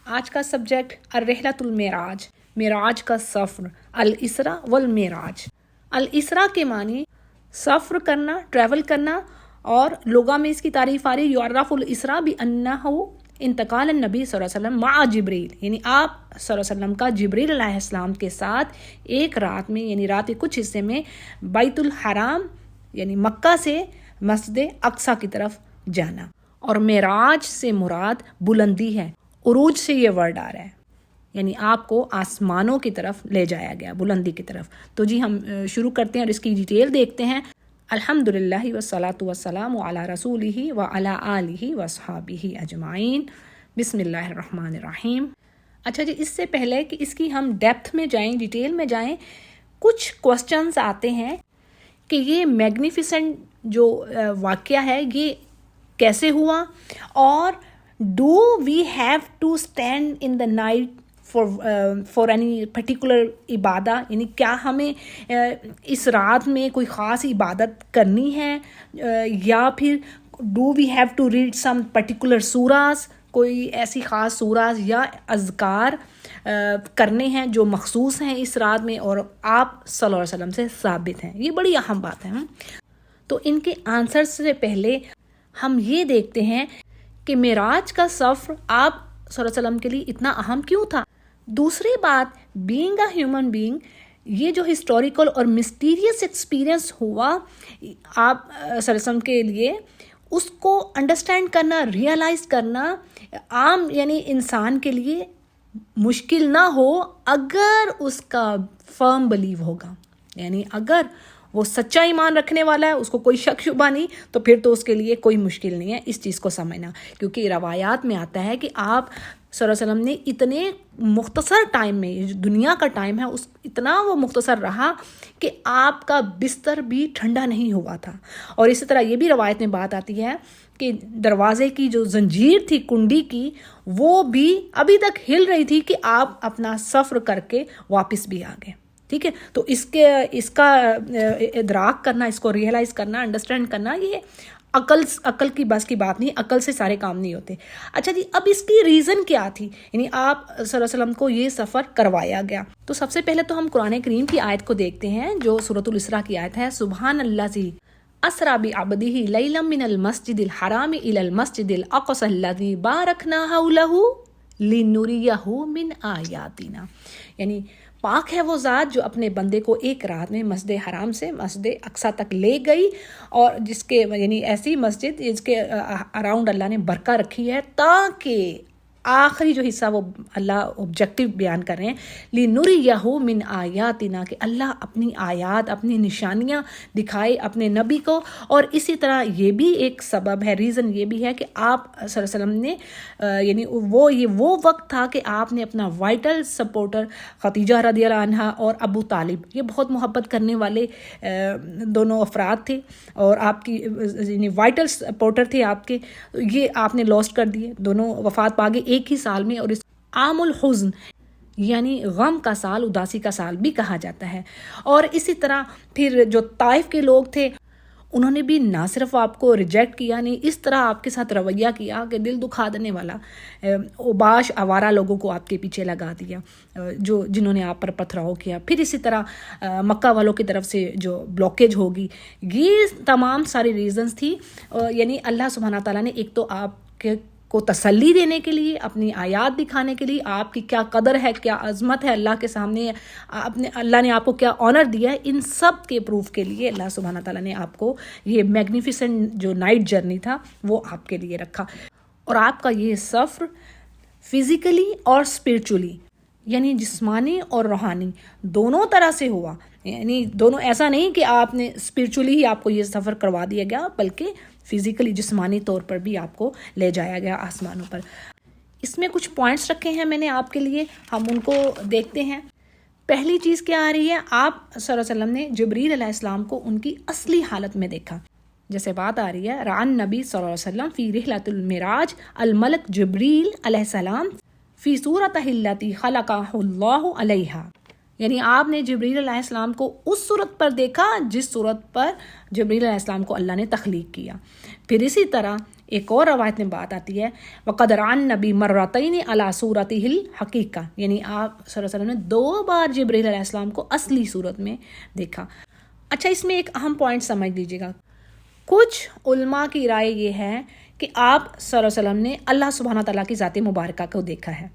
آج کا سبجیکٹ الرحلۃ المعراج، معراج کا سفر، الاسراء والمعراج۔ الاسراء کے معنی سفر کرنا، ٹریول کرنا، اور لغہ میں اس کی تعریف آ رہی یعرف الاسراء بانہ انتقال النبی صلی اللہ علیہ وسلم مع جبریل، یعنی آپ صلی اللہ علیہ وسلم کا جبریل علیہ السلام کے ساتھ ایک رات میں، یعنی رات کے کچھ حصے میں بیت الحرام یعنی مکہ سے مسجد اقصی کی طرف جانا۔ اور معراج سے مراد بلندی ہے، عروج سے یہ ورڈ آ رہا ہے، یعنی آپ کو آسمانوں کی طرف لے جایا گیا، بلندی کی طرف۔ تو جی ہم شروع کرتے ہیں اور اس کی ڈیٹیل دیکھتے ہیں۔ الحمدللہ والصلاۃ والسلام علی رسولہ وعلی آلہ واصحابہ اجمعین، بسم اللہ الرحمن الرحیم۔ اچھا جی، اس سے پہلے کہ اس کی ہم ڈیپتھ میں جائیں، ڈیٹیل میں جائیں، کچھ کوسچنز آتے ہیں کہ یہ میگنیفیسنٹ جو واقعہ ہے یہ کیسے ہوا، اور do we have to stand in the night for any particular عبادہ، یعنی کیا ہمیں اس رات میں کوئی خاص عبادت کرنی ہے، یا پھر do we have to read some particular سوراز، کوئی ایسی خاص سوراز یا اذکار کرنے ہیں جو مخصوص ہیں اس رات میں اور آپ صلی اللہ علیہ وسلم سے ثابت ہیں۔ یہ بڑی اہم بات ہے۔ تو ان کے آنسر سے پہلے ہم یہ دیکھتے ہیں کہ معراج کا سفر آپ صلی اللہ علیہ وسلم کے لیے اتنا اہم کیوں تھا۔ دوسری بات، بینگ اے ہیومن بینگ، یہ جو ہسٹوریکل اور مسٹیریس ایکسپیرئنس ہوا آپ صلی اللہ علیہ وسلم کے لیے، اس کو انڈرسٹینڈ کرنا، ریئلائز کرنا عام یعنی انسان کے لیے مشکل نہ ہو اگر اس کا فرم بلیو ہوگا، یعنی اگر وہ سچا ایمان رکھنے والا ہے، اس کو کوئی شک شبہ نہیں، تو پھر تو اس کے لیے کوئی مشکل نہیں ہے اس چیز کو سمجھنا، کیونکہ روایات میں آتا ہے کہ آپ صلی اللہ علیہ وسلم نے اتنے مختصر ٹائم میں، دنیا کا ٹائم ہے اس اتنا وہ مختصر رہا کہ آپ کا بستر بھی ٹھنڈا نہیں ہوا تھا۔ اور اسی طرح یہ بھی روایت میں بات آتی ہے کہ دروازے کی جو زنجیر تھی کنڈی کی، وہ بھی ابھی تک ہل رہی تھی کہ آپ اپنا سفر کر کے واپس بھی آ گئے۔ ٹھیک ہے، تو اس کا ادراک کرنا، اس کو ریئلائز کرنا، انڈرسٹینڈ کرنا، یہ عقل کی بس کی بات نہیں، عقل سے سارے کام نہیں ہوتے۔ اچھا جی، اب اس کی ریزن کیا تھی، یعنی آپ صلی اللہ علیہ وسلم کو یہ سفر کروایا گیا۔ تو سب سے پہلے تو ہم قرآن کریم کی آیت کو دیکھتے ہیں جو سورۃ الاسراء کی آیت ہے، سبحان الذی اسریٰ بعبدہ لیلا من المسجد الحرام الی المسجد الاقصی الذی بارکنا حولہ لنریہ من آیاتنا، یعنی پاک ہے وہ ذات جو اپنے بندے کو ایک رات میں مسجد حرام سے مسجد اقصی تک لے گئی، اور جس کے یعنی ایسی مسجد جس کے اراؤنڈ اللہ نے برکہ رکھی ہے، تاکہ آخری جو حصہ وہ اللہ آبجیکٹیو بیان کر رہے ہیں، لِنُرِيَهُ مِنْ آیاتنا، کہ اللہ اپنی آیات، اپنی نشانیاں دکھائے اپنے نبی کو۔ اور اسی طرح یہ بھی ایک سبب ہے، ریزن یہ بھی ہے کہ آپ صلی اللہ علیہ وسلم نے یعنی وہ وقت تھا کہ آپ نے اپنا وائٹل سپورٹر خدیجہ رضی اللہ عنہا اور ابو طالب، یہ بہت محبت کرنے والے دونوں افراد تھے اور آپ کی یعنی وائٹل سپورٹر تھے آپ کے، یہ آپ نے لاسٹ کر دیے، دونوں وفات پا گئے ایک ہی سال میں۔ اور اس عام الحزن یعنی غم کا سال، اداسی کا سال بھی کہا جاتا ہے۔ اور اسی طرح پھر جو طائف کے لوگ تھے انہوں نے بھی نہ صرف آپ کو ریجیکٹ کیا، نہیں اس طرح آپ کے ساتھ رویہ کیا کہ دل دکھا دینے والا، اوباش آوارہ لوگوں کو آپ کے پیچھے لگا دیا جنہوں نے آپ پر پتھراؤ کیا۔ پھر اسی طرح مکہ والوں کی طرف سے جو بلاکیج ہوگی، یہ تمام ساری ریزنز تھی، یعنی اللہ سبحانہ تعالیٰ نے ایک تو آپ کو تسلی دینے کے لیے، اپنی آیات دکھانے کے لیے، آپ کی کیا قدر ہے، کیا عظمت ہے اللہ کے سامنے، اللہ نے آپ کو کیا آنر دیا ہے، ان سب کے پروف کے لیے اللہ سبحانہ تعالیٰ نے آپ کو یہ میگنیفیسنٹ جو نائٹ جرنی تھا وہ آپ کے لیے رکھا۔ اور آپ کا یہ سفر فزیکلی اور اسپرچولی یعنی جسمانی اور روحانی دونوں طرح سے ہوا، یعنی دونوں، ایسا نہیں کہ آپ نے اسپرچولی ہی آپ کو یہ سفر کروا دیا گیا، بلکہ فزیکلی جسمانی طور پر بھی آپ کو لے جایا گیا آسمانوں پر۔ اس میں کچھ پوائنٹس رکھے ہیں میں نے آپ کے لیے، ہم ان کو دیکھتے ہیں۔ پہلی چیز کیا آ رہی ہے، آپ صلی اللہ علیہ وسلم نے جبریل علیہ السلام کو ان کی اصلی حالت میں دیکھا، جیسے بات آ رہی ہے رعن نبی صلی اللہ علیہ وسلم فی رحلۃ المعراج الملک جبریل علیہ السلام فی صورتہ التی خلقہ اللہ علیہا، یعنی آپ نے جبریل علیہ السلام کو اس صورت پر دیکھا جس صورت پر جبریل علیہ السلام کو اللہ نے تخلیق کیا۔ پھر اسی طرح ایک اور روایت میں بات آتی ہے وقد ران نبی مرتین علی صورتہ الحقیقہ، یعنی آپ صلی اللہ علیہ وسلم نے 2 بار جبرائیل علیہ السلام کو اصلی صورت میں دیکھا۔ اچھا، اس میں ایک اہم پوائنٹ سمجھ لیجیے گا، کچھ علماء کی رائے یہ ہے کہ آپ صلی اللہ علیہ وسلم نے اللہ سبحانہ تعالیٰ کی ذات مبارکہ کو دیکھا ہے،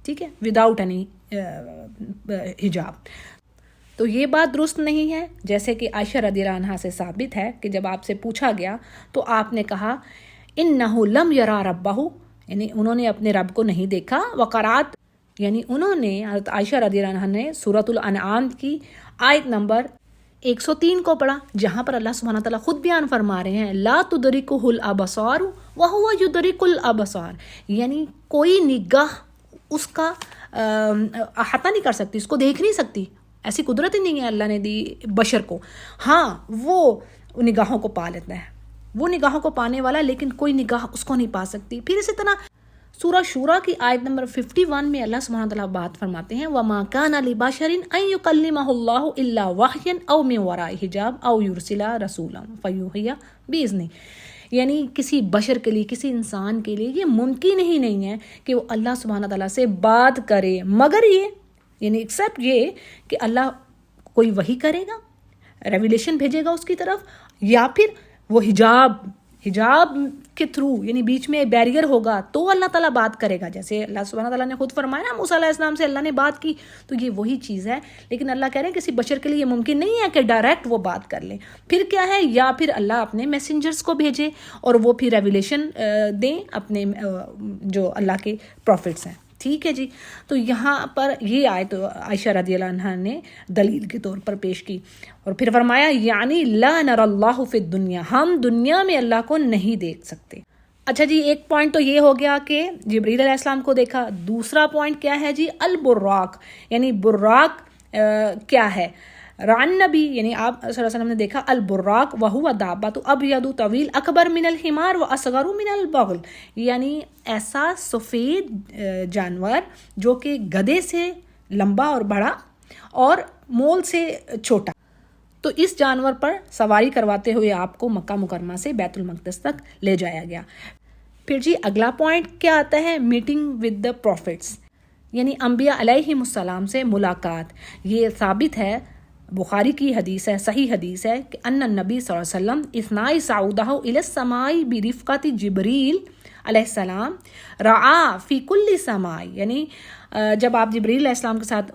ٹھیک ہے، وداؤٹ اینی حجاب۔ تو یہ بات درست نہیں ہے، جیسے کہ عائشہ رضی اللہ عنہا سے ثابت ہے کہ جب آپ سے پوچھا گیا تو آپ نے کہا انہ لم یرا ربہ، یعنی انہوں نے اپنے رب کو نہیں دیکھا، وقرات، یعنی انہوں نے حضرت عائشہ رضی اللہ عنہا نے سورۃ الانعام کی آیت نمبر 103 کو پڑھا، جہاں پر اللہ سبحانہ تعالیٰ خود بیان فرما رہے ہیں لا تدرکہ الابصار وہو یدرک الابصار، یعنی کوئی نگاہ اس کا احاطہ نہیں کر سکتی، اس کو دیکھ نہیں سکتی، ایسی قدرت ہی نہیں ہے اللہ نے دی بشر کو۔ ہاں وہ نگاہوں کو پا لیتا ہے، وہ نگاہوں کو پانے والا، لیکن کوئی نگاہ اس کو نہیں پا سکتی۔ پھر اسی طرح سورہ شورا کی آیت نمبر 51 میں اللہ سبحانہ تعالیٰ بات فرماتے ہیں وَمَا كَانَ لِبَشَرٍ أَن يُكَلِّمَهُ اللَّهُ إِلَّا وَحْيًا أَوْ مِن وَرَاءِ حِجَابٍ أَوْ يُرْسِلَ رَسُولًا فَيُوحِيَ بِإِذْنِهِ، یعنی کسی بشر کے لیے، کسی انسان کے لیے یہ ممکن ہی نہیں ہے کہ وہ اللہ سبحانہ تعالیٰ سے بات کرے، مگر یہ، یعنی ایکسیپٹ یہ کہ اللہ کوئی وحی کرے گا، ریویلیشن بھیجے گا اس کی طرف، یا پھر وہ حجاب کے تھرو، یعنی بیچ میں بیریئر ہوگا تو اللہ تعالیٰ بات کرے گا، جیسے اللہ سبحانہ تعالیٰ نے خود فرمایا نا موسیٰ علیہ السلام سے اللہ نے بات کی، تو یہ وہی چیز ہے۔ لیکن اللہ کہہ رہے ہیں کسی بشر کے لیے یہ ممکن نہیں ہے کہ ڈائریکٹ وہ بات کر لے، پھر کیا ہے، یا پھر اللہ اپنے میسنجرز کو بھیجے اور وہ پھر ریویلیشن دیں اپنے جو اللہ کے پروفٹس ہیں، ٹھیک ہے جی۔ تو یہاں پر یہ آیت عائشہ رضی اللہ عنہا نے دلیل کے طور پر پیش کی، اور پھر فرمایا یعنی لا نر اللہ فی الدنیا، ہم دنیا میں اللہ کو نہیں دیکھ سکتے۔ اچھا جی، ایک پوائنٹ تو یہ ہو گیا کہ جبرائیل علیہ السلام کو دیکھا، دوسرا پوائنٹ کیا ہے جی، البراق، یعنی براق کیا ہے، ران نبی، یعنی آپ صلی اللہ علیہ وسلم نے دیکھا البراق وہو دابۃ ابیض طویل اکبر من الحمار واصغر من البغل، یعنی ایسا سفید جانور جو کہ گدھے سے لمبا اور بڑا اور مول سے چھوٹا، تو اس جانور پر سواری کرواتے ہوئے آپ کو مکہ مکرمہ سے بیت المقدس تک لے جایا گیا۔ پھر جی اگلا پوائنٹ کیا آتا ہے، میٹنگ ود دا پروفٹس، یعنی انبیاء علیہم السلام سے ملاقات۔ یہ ثابت ہے، بخاری کی حدیث ہے، صحیح حدیث ہے کہ ان النبی صلی اللہ علیہ وسلم اثناء صعودہ الی السماء برفقۃ جبریل علیہ السلام رعا فی کل سماء، یعنی جب آپ جبریل علیہ السلام کے ساتھ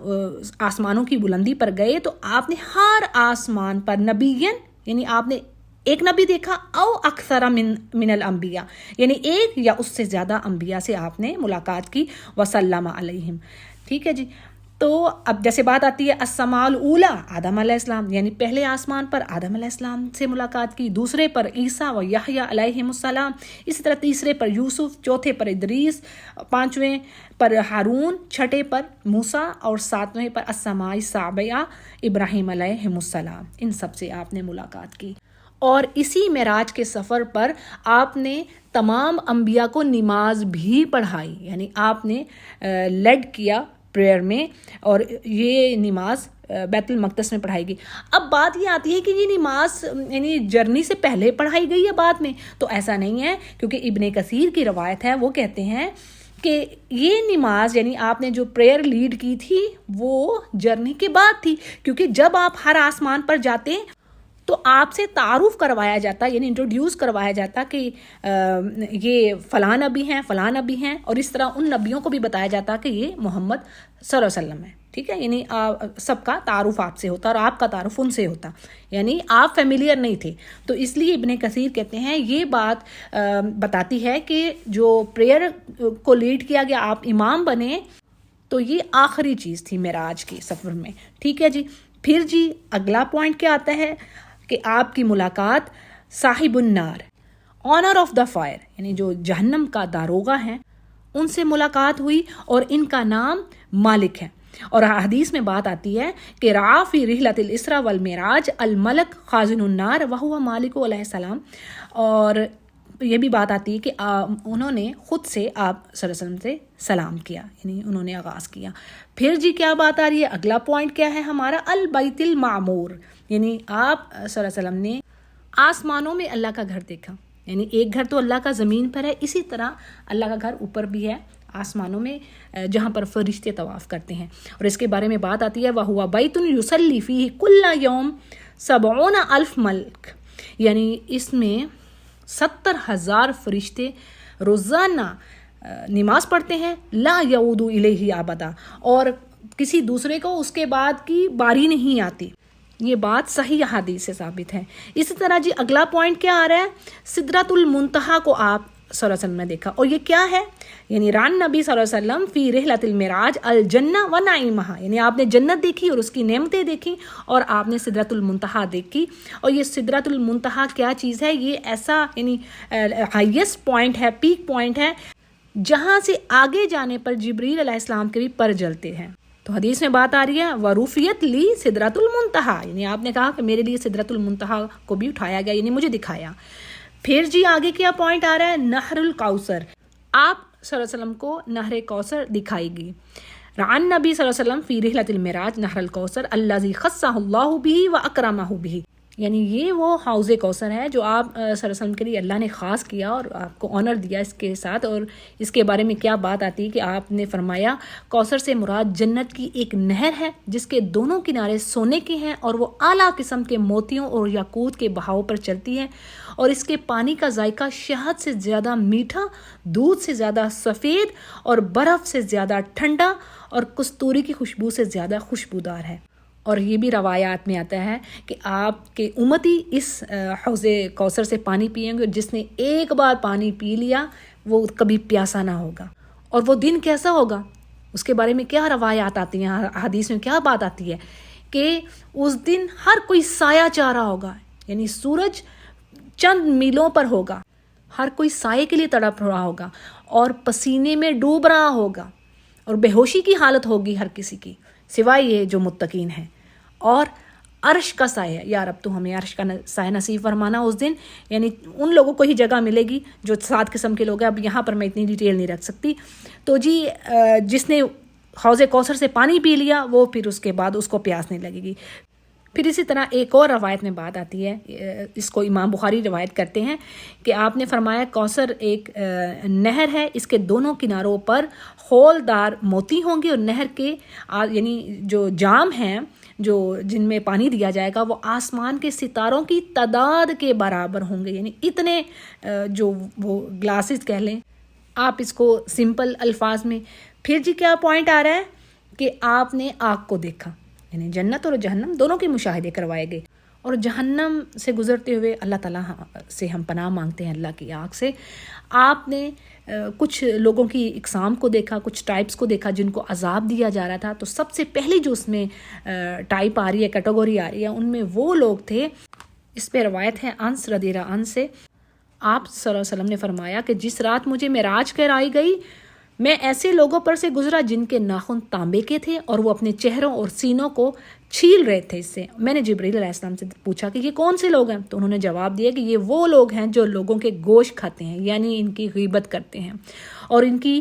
آسمانوں کی بلندی پر گئے تو آپ نے ہر آسمان پر نبیین، یعنی آپ نے ایک نبی دیکھا، او اکثر من الانبیاء، یعنی ایک یا اس سے زیادہ انبیاء سے آپ نے ملاقات کی، وسلم علیہم، ٹھیک ہے جی۔ تو اب جیسے بات آتی ہے السماء الاولی آدم علیہ السلام، یعنی پہلے آسمان پر آدم علیہ السلام سے ملاقات کی، دوسرے پر عیسیٰ و یحییٰ علیہم السلام، اسی طرح تیسرے پر یوسف، چوتھے پر ادریس، پانچویں پر ہارون، چھٹے پر موسیٰ، اور ساتویں پر السماء السابعہ ابراہیم علیہ السلام، ان سب سے آپ نے ملاقات کی۔ اور اسی معراج کے سفر پر آپ نے تمام انبیاء کو نماز بھی پڑھائی، یعنی آپ نے لیڈ کیا پریئر میں، اور یہ نماز بیت المقدس میں پڑھائی گئی۔ اب بات یہ آتی ہے کہ یہ نماز یعنی جرنی سے پہلے پڑھائی گئی یا بعد میں، تو ایسا نہیں ہے، کیونکہ ابن کثیر کی روایت ہے، وہ کہتے ہیں کہ یہ نماز یعنی آپ نے جو پریئر لیڈ کی تھی وہ جرنی کے بعد تھی، کیونکہ جب آپ ہر آسمان پر جاتے تو آپ سے تعارف کروایا جاتا، یعنی انٹروڈیوس کروایا جاتا کہ یہ فلاں نبی ہیں، فلاں نبی ہیں، اور اس طرح ان نبیوں کو بھی بتایا جاتا کہ یہ محمد صلی اللہ علیہ وسلم ہے، ٹھیک ہے، یعنی سب کا تعارف آپ سے ہوتا اور آپ کا تعارف ان سے ہوتا، یعنی آپ فیملیئر نہیں تھے۔ تو اس لیے ابن کثیر کہتے ہیں یہ بات بتاتی ہے کہ جو پریئر کو لیڈ کیا گیا، آپ امام بنے، تو یہ آخری چیز تھی معراج کے سفر میں، ٹھیک ہے جی۔ پھر جی اگلا پوائنٹ کیا آتا ہے کہ آپ کی ملاقات صاحب النار، آنر آف دا فائر، یعنی جو جہنم کا داروغہ ہیں، ان سے ملاقات ہوئی، اور ان کا نام مالک ہے۔ اور حدیث میں بات آتی ہے کہ رعا فی رحلۃ الاسراء والمعراج الملک خازن النار وہو مالک علیہ السلام، اور یہ بھی بات آتی ہے کہ انہوں نے خود سے آپ صلی اللہ علیہ وسلم سے سلام کیا، یعنی انہوں نے آغاز کیا۔ پھر جی کیا بات آ رہی ہے، اگلا پوائنٹ کیا ہے ہمارا، البیت المعمور، یعنی آپ صلی اللہ علیہ وسلم نے آسمانوں میں اللہ کا گھر دیکھا، یعنی ایک گھر تو اللہ کا زمین پر ہے، اسی طرح اللہ کا گھر اوپر بھی ہے آسمانوں میں، جہاں پر فرشتے طواف کرتے ہیں. اور اس کے بارے میں بات آتی ہے وَهُوَ بَيْتٌ يُصَلِّي فِيهِ كُلَّ يَوْمٍ 70,000 ملک، یعنی اس میں 70,000 فرشتے روزانہ نماز پڑھتے ہیں، لا یعود الیہ ابدا، اور کسی دوسرے کو اس کے بعد کی باری نہیں آتی. یہ بات صحیح حدیث سے ثابت ہے. اسی طرح جی اگلا پوائنٹ کیا آ رہا ہے، سدرۃ المنتہا کو آپ صلی اللہ علیہ وسلم نے دیکھا، اور یہ کیا ہے، یعنی ران نبی صلی اللہ علیہ وسلم فی رحلۃ المعراج الجنہ و نعیمہا، یعنی آپ نے جنت دیکھی اور اس کی نعمتیں دیکھی، اور آپ نے سدرۃ المنتہا دیکھی. اور یہ سدرۃ المنتہا کیا چیز ہے، یہ ایسا یعنی ہائیسٹ پوائنٹ ہے، پیک پوائنٹ ہے، جہاں سے آگے جانے پر جبریل علیہ السلام کے بھی پر جلتے ہیں. تو حدیث میں بات آ رہی ہے وَرُفِيَتْ لِي سِدْرَةُ الْمُنْتَهَا، یعنی آپ نے کہا کہ میرے لیے سدرۃ المنتہا کو بھی اٹھایا گیا، یعنی مجھے دکھایا. پھر جی آگے کیا پوائنٹ آ رہا ہے، نہر الکوثر، آپ صلی اللہ علیہ وسلم کو نہر کوثر دکھائی گئی. عن نبی صلی اللہ علیہ وسلم فی رحلۃ المعراج نہر الکوثر الذی خصہ اللہ بہ واکرمہ بہ، یعنی یہ وہ حوض کوثر ہے جو آپ صلی اللہ علیہ وسلم کے لیے اللہ نے خاص کیا اور آپ کو آنر دیا اس کے ساتھ. اور اس کے بارے میں کیا بات آتی ہے کہ آپ نے فرمایا کوثر سے مراد جنت کی ایک نہر ہے جس کے دونوں کنارے سونے کے ہیں، اور وہ اعلیٰ قسم کے موتیوں اور یاقوت کے بہاؤ پر چلتی ہے، اور اس کے پانی کا ذائقہ شہد سے زیادہ میٹھا، دودھ سے زیادہ سفید، اور برف سے زیادہ ٹھنڈا، اور کستوری کی خوشبو سے زیادہ خوشبودار ہے. اور یہ بھی روایات میں آتا ہے کہ آپ کے امتی اس حوض کوثر سے پانی پئیں گے، اور جس نے ایک بار پانی پی لیا وہ کبھی پیاسا نہ ہوگا. اور وہ دن کیسا ہوگا، اس کے بارے میں کیا روایات آتی ہیں، حدیث میں کیا بات آتی ہے کہ اس دن ہر کوئی سایہ چاہ رہا ہوگا، یعنی سورج چند میلوں پر ہوگا، ہر کوئی سائے کے لیے تڑپ رہا ہوگا، اور پسینے میں ڈوب رہا ہوگا، اور بے ہوشی کی حالت ہوگی ہر کسی کی سوائے یہ جو متقین ہیں. اور عرش کا سایہ، یا رب تو ہمیں عرش کا سایہ نصیب فرمانا اس دن، یعنی ان لوگوں کو ہی جگہ ملے گی جو 7 قسم کے لوگ ہیں. اب یہاں پر میں اتنی ڈیٹیل نہیں رکھ سکتی. تو جی جس نے حوض کوثر سے پانی پی لیا وہ پھر اس کے بعد اس کو پیاس نہیں لگے گی. پھر اسی طرح ایک اور روایت میں بات آتی ہے، اس کو امام بخاری روایت کرتے ہیں کہ آپ نے فرمایا کوثر ایک نہر ہے، اس کے دونوں کناروں پر خولدار موتی ہوں گے، اور نہر کے یعنی جو جام ہیں جو جن میں پانی دیا جائے گا وہ آسمان کے ستاروں کی تعداد کے برابر ہوں گے، یعنی اتنے جو وہ گلاسز کہہ لیں آپ اس کو سمپل الفاظ میں. پھر جی کیا پوائنٹ آ رہا ہے کہ آپ نے آگ کو دیکھا، یعنی جنت اور جہنم دونوں کے مشاہدے کروائے گئے. اور جہنم سے گزرتے ہوئے اللہ تعالیٰ سے ہم پناہ مانگتے ہیں اللہ کی آگ سے. آپ نے کچھ لوگوں کی اقسام کو دیکھا، کچھ ٹائپس کو دیکھا جن کو عذاب دیا جا رہا تھا. تو سب سے پہلی جو اس میں ٹائپ آ رہی ہے، کیٹیگری آ رہی ہے، ان میں وہ لوگ تھے، اس پہ روایت ہے انس رضی اللہ عنہ سے، آپ صلی اللہ علیہ وسلم نے فرمایا کہ جس رات مجھے معراج کرائی گئی میں ایسے لوگوں پر سے گزرا جن کے ناخن تانبے کے تھے اور وہ اپنے چہروں اور سینوں کو چھیل رہے تھے اس سے. میں نے جبریل علیہ السلام سے پوچھا کہ یہ کون سے لوگ ہیں، تو انہوں نے جواب دیا کہ یہ وہ لوگ ہیں جو لوگوں کے گوشت کھاتے ہیں، یعنی ان کی غیبت کرتے ہیں اور ان کی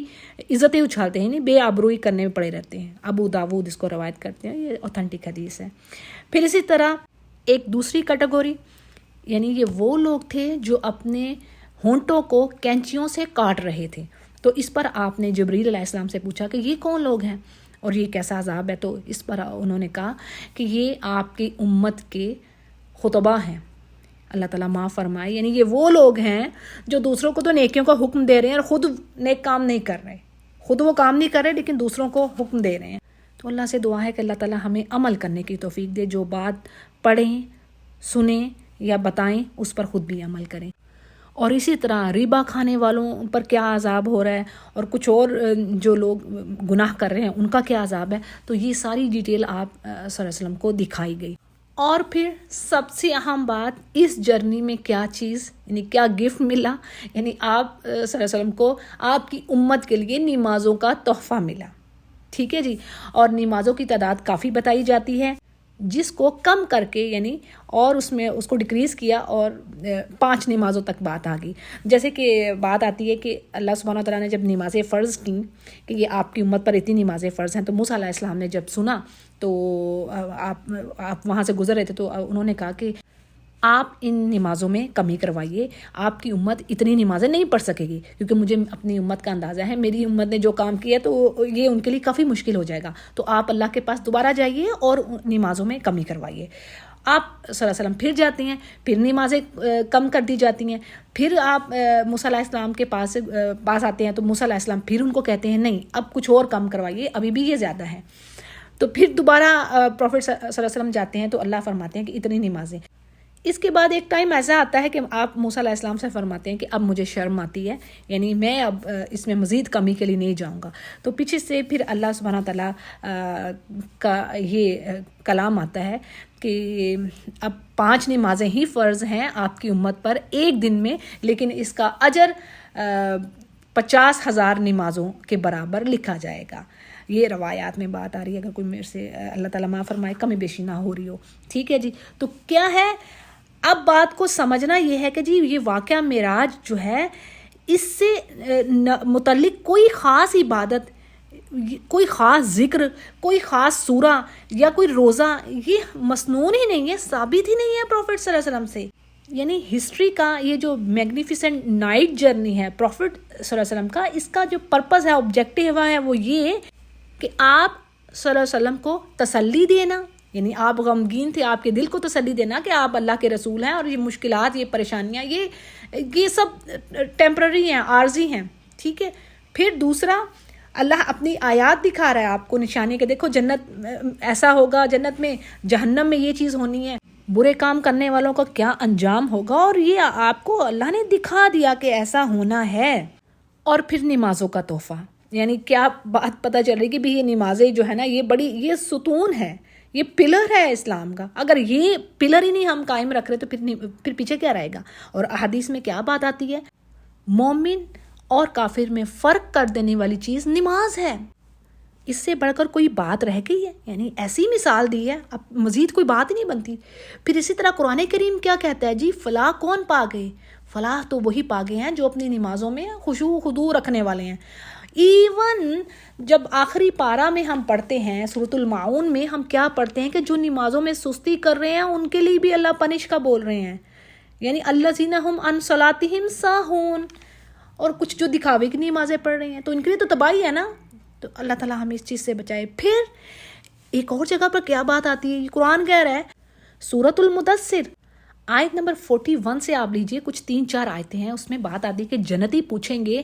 عزتیں اچھالتے ہیں، یعنی بے آبروئی کرنے میں پڑے رہتے ہیں. ابو داود اس کو روایت کرتے ہیں، یہ اوتھینٹک حدیث ہے. پھر اسی طرح ایک دوسری کیٹیگری، یعنی یہ وہ لوگ تھے جو اپنے ہونٹوں کو کینچیوں سے کاٹ رہے تھے. تو اس پر آپ نے جبریل علیہ السلام سے پوچھا کہ یہ کون لوگ ہیں اور یہ کیسا عذاب ہے. تو اس پر انہوں نے کہا کہ یہ آپ کی امت کے خطبہ ہیں، اللہ تعالیٰ معاف فرمائے. یعنی یہ وہ لوگ ہیں جو دوسروں کو تو نیکیوں کا حکم دے رہے ہیں اور خود نیک کام نہیں کر رہے، خود وہ کام نہیں کر رہے لیکن دوسروں کو حکم دے رہے ہیں. تو اللہ سے دعا ہے کہ اللہ تعالیٰ ہمیں عمل کرنے کی توفیق دے، جو بات پڑھیں، سنیں یا بتائیں اس پر خود بھی عمل کریں. اور اسی طرح ربا کھانے والوں پر کیا عذاب ہو رہا ہے اور کچھ اور جو لوگ گناہ کر رہے ہیں ان کا کیا عذاب ہے. تو یہ ساری ڈیٹیل آپ صلی اللہ علیہ وسلم کو دکھائی گئی. اور پھر سب سے اہم بات، اس جرنی میں کیا چیز یعنی کیا گفٹ ملا، یعنی آپ صلی اللہ علیہ وسلم کو آپ کی امت کے لیے نمازوں کا تحفہ ملا. ٹھیک ہے جی. اور نمازوں کی تعداد کافی بتائی جاتی ہے جس کو کم کر کے یعنی اور اس میں اس کو ڈکریز کیا اور 5 نمازوں تک بات آ گئی. جیسے کہ بات آتی ہے کہ اللہ سبحانہ وتعالیٰ نے جب نمازیں فرض کیں کہ یہ آپ کی امت پر اتنی نمازیں فرض ہیں، تو موسیٰ علیہ السلام نے جب سنا تو آپ وہاں سے گزر رہے تھے تو انہوں نے کہا کہ آپ ان نمازوں میں کمی کروائیے، آپ کی امت اتنی نمازیں نہیں پڑھ سکے گی، کیونکہ مجھے اپنی امت کا اندازہ ہے، میری امت نے جو کام کیا ہے تو یہ ان کے لیے کافی مشکل ہو جائے گا۔ تو آپ اللہ کے پاس دوبارہ جائیے اور نمازوں میں کمی کروائیے۔ آپ صلی اللہ علیہ وسلم پھر جاتے ہیں، پھر نمازیں کم کر دی جاتی ہیں، پھر آپ موسیٰ علیہ السلام کے پاس آتے ہیں تو موسیٰ علیہ السلام پھر ان کو کہتے ہیں نہیں اب کچھ اور کم کروائیے، ابھی بھی یہ زیادہ ہے۔ تو پھر دوبارہ پروفٹ صلی اللہ علیہ وسلم جاتے ہیں تو اللہ فرماتے ہیں کہ اتنی نمازیں۔ اس کے بعد ایک ٹائم ایسا آتا ہے کہ آپ موسیٰ علیہ السلام سے فرماتے ہیں کہ اب مجھے شرم آتی ہے، یعنی میں اب اس میں مزید کمی کے لیے نہیں جاؤں گا۔ تو پیچھے سے پھر اللہ سبحانہ تعالیٰ کا یہ کلام آتا ہے کہ اب 5 نمازیں ہی فرض ہیں آپ کی امت پر ایک دن میں، لیکن اس کا اجر 50,000 نمازوں کے برابر لکھا جائے گا۔ یہ روایات میں بات آ رہی ہے، اگر کوئی میرے سے اللہ تعالیٰ معاف فرمائے کمی بیشی نہ ہو رہی ہو، ٹھیک ہے جی۔ تو کیا ہے، اب بات کو سمجھنا یہ ہے کہ جی یہ واقعہ معراج جو ہے اس سے متعلق کوئی خاص عبادت، کوئی خاص ذکر، کوئی خاص سورہ یا کوئی روزہ یہ مسنون ہی نہیں ہے، ثابت ہی نہیں ہے پروفٹ صلی اللہ علیہ وسلم سے۔ یعنی ہسٹری کا یہ جو میگنیفیسنٹ نائٹ جرنی ہے پروفٹ صلی اللہ علیہ وسلم کا، اس کا جو پرپس ہے، آبجیکٹیو ہے، وہ یہ کہ آپ صلی اللہ علیہ وسلم کو تسلی دینا، یعنی آپ غمگین تھے، آپ کے دل کو تسلی دینا کہ آپ اللہ کے رسول ہیں اور یہ مشکلات، یہ پریشانیاں، یہ سب ٹیمپرری ہیں، عارضی ہیں، ٹھیک ہے۔ پھر دوسرا، اللہ اپنی آیات دکھا رہا ہے آپ کو نشانی کہ دیکھو جنت ایسا ہوگا، جنت میں، جہنم میں یہ چیز ہونی ہے، برے کام کرنے والوں کا کیا انجام ہوگا، اور یہ آپ کو اللہ نے دکھا دیا کہ ایسا ہونا ہے۔ اور پھر نمازوں کا تحفہ، یعنی کیا بات پتہ چل رہی کہ بھی یہ نمازیں جو ہے نا یہ ستون ہے، یہ پلر ہے اسلام کا۔ اگر یہ پلر ہی نہیں ہم قائم رکھ رہے تو پھر پیچھے کیا رہے گا؟ اور احادیث میں کیا بات آتی ہے؟ مومن اور کافر میں فرق کر دینے والی چیز نماز ہے۔ اس سے بڑھ کر کوئی بات رہ گئی ہے؟ یعنی ایسی مثال دی ہے، اب مزید کوئی بات ہی نہیں بنتی۔ پھر اسی طرح قرآن کریم کیا کہتا ہے؟ جی فلاح کون پا گئے؟ فلاح تو وہی پا گئے ہیں جو اپنی نمازوں میں خشوع خضوع رکھنے والے ہیں۔ ایون جب آخری پارہ میں ہم پڑھتے ہیں سورۃ المعون میں، ہم کیا پڑھتے ہیں کہ جو نمازوں میں سستی کر رہے ہیں ان کے لیے بھی اللہ پنش کا بول رہے ہیں، یعنی الذین ھم عن صلاتہم ساہون، اور کچھ جو دکھاوے کی نمازیں پڑھ رہے ہیں تو ان کے لیے تو تباہی ہے نا۔ تو اللہ تعالیٰ ہمیں اس چیز سے بچائے۔ پھر ایک اور جگہ پر کیا بات آتی ہے؟ قرآن کہہ رہا ہے سورۃ المدثر آیت نمبر 41 سے آپ لیجئے، کچھ 3-4 آیتیں ہیں، اس میں بات آتی ہے کہ جنتی پوچھیں گے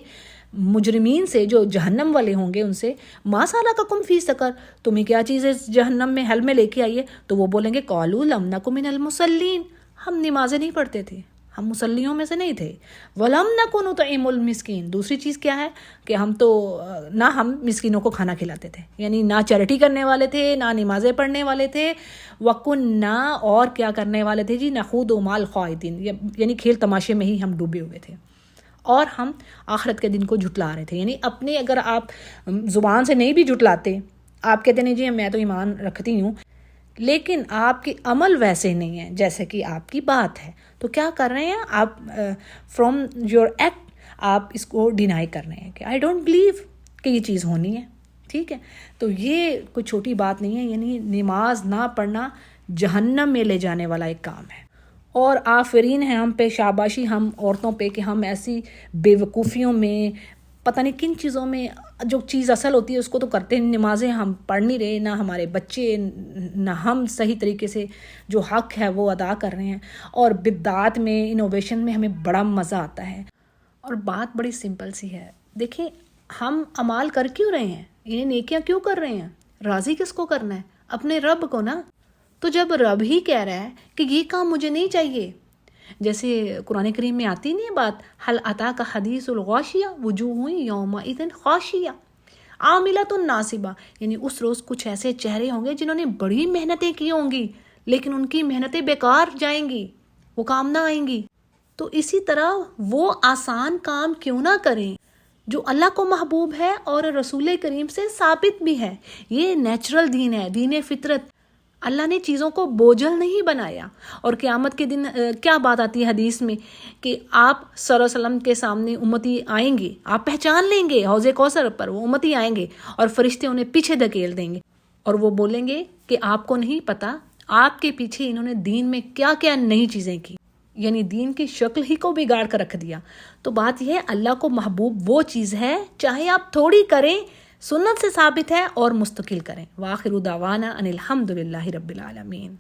مجرمین سے، جو جہنم والے ہوں گے ان سے، ما سلککم فی سقر، تمہیں کیا چیز ہے جہنم میں حل میں لے کے آئیے؟ تو وہ بولیں گے قالوا لم نک من المصلین، ہم نمازیں نہیں پڑھتے تھے، ہم مصلیوں میں سے نہیں تھے۔ ولم نک نطعم المسکین، دوسری چیز کیا ہے کہ ہم تو نہ ہم مسکینوں کو کھانا کھلاتے تھے، یعنی نہ چیریٹی کرنے والے تھے، نہ نمازیں پڑھنے والے تھے، وکنا، اور کیا کرنے والے تھے جی، نخوض مع الخائضین، یعنی کھیل تماشے میں ہی ہم ڈوبے ہوئے تھے، اور ہم آخرت کے دن کو جھٹلا رہے تھے۔ یعنی اپنے اگر آپ زبان سے نہیں بھی جھٹلاتے، آپ کہتے نہیں جی میں تو ایمان رکھتی ہوں، لیکن آپ کے عمل ویسے نہیں ہیں جیسے کہ آپ کی بات ہے، تو کیا کر رہے ہیں آپ؟ فرام یور ایکٹ آپ اس کو ڈینائی کر رہے ہیں کہ آئی ڈونٹ بلیو کہ یہ چیز ہونی ہے، ٹھیک ہے۔ تو یہ کوئی چھوٹی بات نہیں ہے، یعنی نماز نہ پڑھنا جہنم میں لے جانے والا ایک کام ہے۔ اور آفرین ہے ہم پہ، شاباشی ہم عورتوں پہ کہ ہم ایسی بے وقوفیوں میں، پتہ نہیں کن چیزوں میں، جو چیز اصل ہوتی ہے اس کو تو کرتے ہیں، نمازیں ہم پڑھ نہیں رہے، نہ ہمارے بچے، نہ ہم صحیح طریقے سے جو حق ہے وہ ادا کر رہے ہیں، اور بدعات میں، انوویشن میں ہمیں بڑا مزہ آتا ہے۔ اور بات بڑی سمپل سی ہے، دیکھیں ہم عمال کر کیوں رہے ہیں، یہ نیکیاں کیوں کر رہے ہیں؟ راضی کس کو کرنا ہے؟ اپنے رب کو نا۔ تو جب رب ہی کہہ رہا ہے کہ یہ کام مجھے نہیں چاہیے، جیسے قرآن کریم میں آتی نہیں بات، حل اتاک حدیث الغاشیہ وجوہ یومئذ خاشیہ عاملۃ ناصبہ، یعنی اس روز کچھ ایسے چہرے ہوں گے جنہوں نے بڑی محنتیں کی ہوں گی، لیکن ان کی محنتیں بیکار جائیں گی، وہ کام نہ آئیں گی۔ تو اسی طرح وہ آسان کام کیوں نہ کریں جو اللہ کو محبوب ہے اور رسول کریم سے ثابت بھی ہے۔ یہ نیچرل دین ہے، دین فطرت۔ اللہ نے چیزوں کو بوجھل نہیں بنایا۔ اور قیامت کے دن کیا بات آتی ہے حدیث میں کہ آپ صلی اللہ علیہ وسلم کے سامنے امتی آئیں گے، آپ پہچان لیں گے حوض کوثر پر وہ امتی آئیں گے، اور فرشتے انہیں پیچھے دھکیل دیں گے، اور وہ بولیں گے کہ آپ کو نہیں پتا آپ کے پیچھے انہوں نے دین میں کیا کیا نئی چیزیں کی، یعنی دین کی شکل ہی کو بگاڑ کر رکھ دیا۔ تو بات یہ ہے اللہ کو محبوب وہ چیز ہے چاہے آپ تھوڑی کریں، سنت سے ثابت ہے، اور مستقل کریں۔ وآخر دعوانا ان الحمد للہ رب العالمین۔